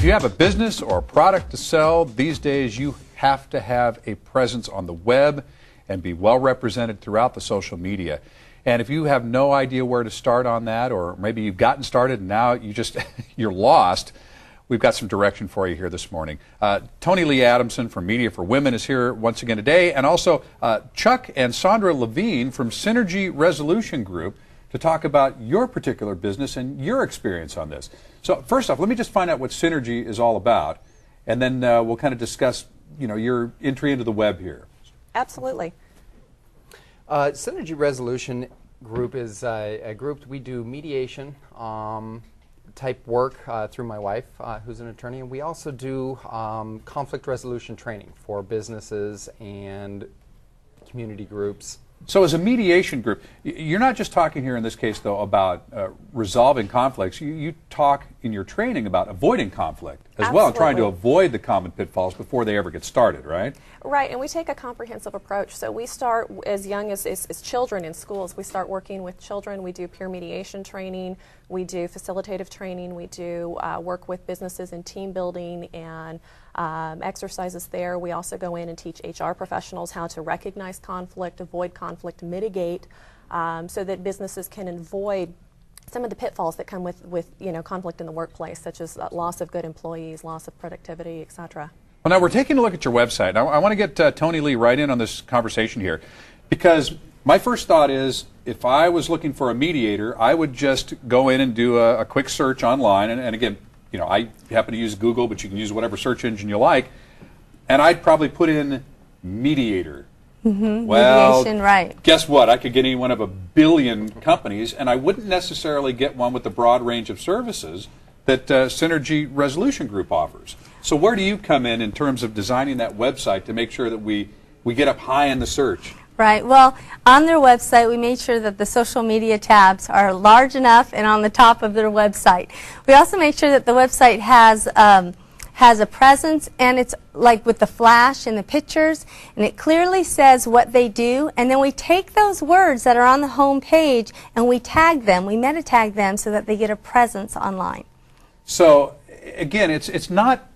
If you have a business or a product to sell, these days you have to have a presence on the web and be well represented throughout the social media. And if you have no idea where to start on that, or maybe you've gotten started and now you're lost, we've got some direction for you here this morning. Tony Lee Adamson from Media for Women is here once again today, and also Chuck and Sandra Levine from Synergy Resolution Group to talk about your particular business and your experience on this. So first off, let me just find out what Synergy is all about, and then we'll kind of discuss, your entry into the web here. Absolutely. Synergy Resolution Group is a group. We do mediation type work through my wife, who's an attorney, and we also do conflict resolution training for businesses and community groups. So as a mediation group, you're not just talking here in this case, though, about resolving conflicts. You talk in your training about avoiding conflict as well, and trying to avoid the common pitfalls before they ever get started, right? Right, and we take a comprehensive approach. So we start as young as children in schools. We start working with children. We do peer mediation training. We do facilitative training. We do work with businesses in team building and exercises there. We also go in and teach HR professionals how to recognize conflict, avoid conflict, mitigate, so that businesses can avoid some of the pitfalls that come with conflict in the workplace, such as loss of good employees, loss of productivity, etc. Well, now we're taking a look at your website. I want to get Tony Lee right in on this conversation here, because my first thought is, if I was looking for a mediator, I would just go in and do a quick search online, and again, I happen to use Google, but you can use whatever search engine you like, and I'd probably put in mediator. Mm-hmm. Well, mediation, right. Guess what? I could get any one of a billion companies, and I wouldn't necessarily get one with the broad range of services that Synergy Resolution Group offers. So where do you come in terms of designing that website to make sure that we get up high in the search? Right. Well, on their website, we made sure that the social media tabs are large enough and on the top of their website. We also make sure that the website has a presence, and it's like with the flash and the pictures, and it clearly says what they do, and then we take those words that are on the home page and we tag them, we meta tag them so that they get a presence online. So again, it's not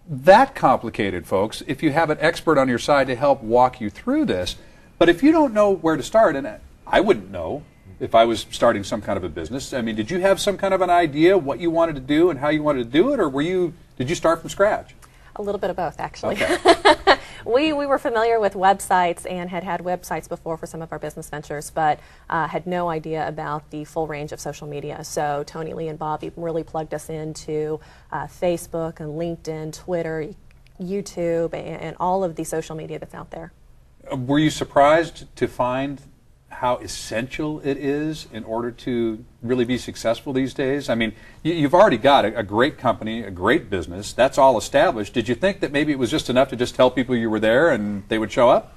that complicated, folks, if you have an expert on your side to help walk you through this. But if you don't know where to start, and I wouldn't know if I was starting some kind of a business, I mean, did you have some kind of an idea what you wanted to do and how you wanted to do it, or did you start from scratch? A little bit of both, actually. Okay. We were familiar with websites and had websites before for some of our business ventures, but had no idea about the full range of social media. So Tony Lee and Bobby really plugged us into Facebook and LinkedIn, Twitter, YouTube, and all of the social media that's out there. Were you surprised to find how essential it is in order to really be successful these days? I mean, you've already got a great company, a great business. That's all established. Did you think that maybe it was just enough to just tell people you were there and they would show up?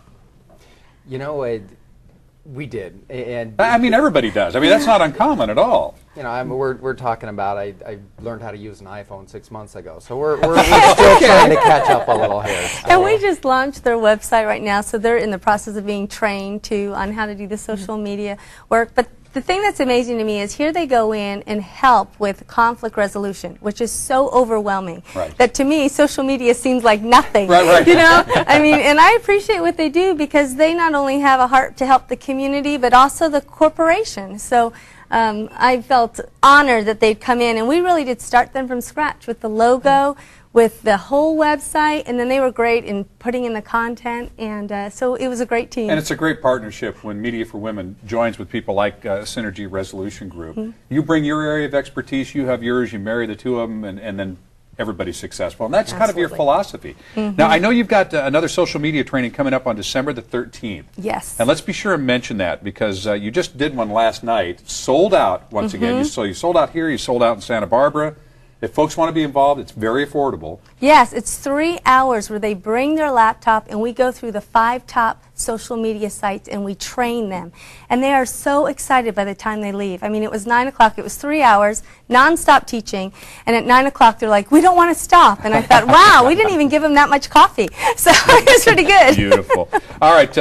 We did. And I mean, everybody does. I mean, that's not uncommon at all. We're talking about, I learned how to use an iPhone 6 months ago, so we're still trying to catch up a little here. So. And we just launched their website right now, so they're in the process of being trained too on how to do the social media work. But the thing that's amazing to me is here they go in and help with conflict resolution, which is so overwhelming that to me social media seems like nothing. Right. I mean, and I appreciate what they do because they not only have a heart to help the community but also the corporation. So I felt honored that they'd come in, and we really did start them from scratch with the logo, with the whole website, and then they were great in putting in the content, and so it was a great team. And it's a great partnership when Media for Women joins with people like Synergy Resolution Group. Mm-hmm. You bring your area of expertise, you have yours, you marry the two of them, and then everybody's successful. And that's kind of your philosophy. Mm-hmm. Now, I know you've got another social media training coming up on December the 13th. Yes. And let's be sure and mention that, because you just did one last night, sold out once again. So you sold out here, you sold out in Santa Barbara. If folks want to be involved, it's very affordable. Yes, it's 3 hours where they bring their laptop and we go through the 5 top social media sites and we train them. And they are so excited by the time they leave. I mean, it was 9 o'clock. It was 3 hours, non-stop teaching. And at 9 o'clock, they're like, we don't want to stop. And I thought, wow, we didn't even give them that much coffee. So it was pretty good. Beautiful. All right,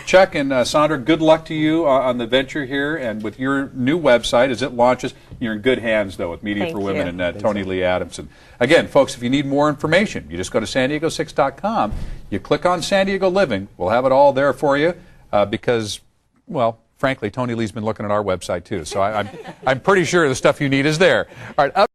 Chuck and Sandra, good luck to you on the venture here and with your new website as it launches. You're in good hands, though, with Media Thank for Women you. and Tony Lee Adamson. Again, folks, if you need more information, you just go to san-diego6.com. You click on San Diego Living. We'll have it all there for you because, well, frankly, Tony Lee's been looking at our website, too. So I'm pretty sure the stuff you need is there. All right.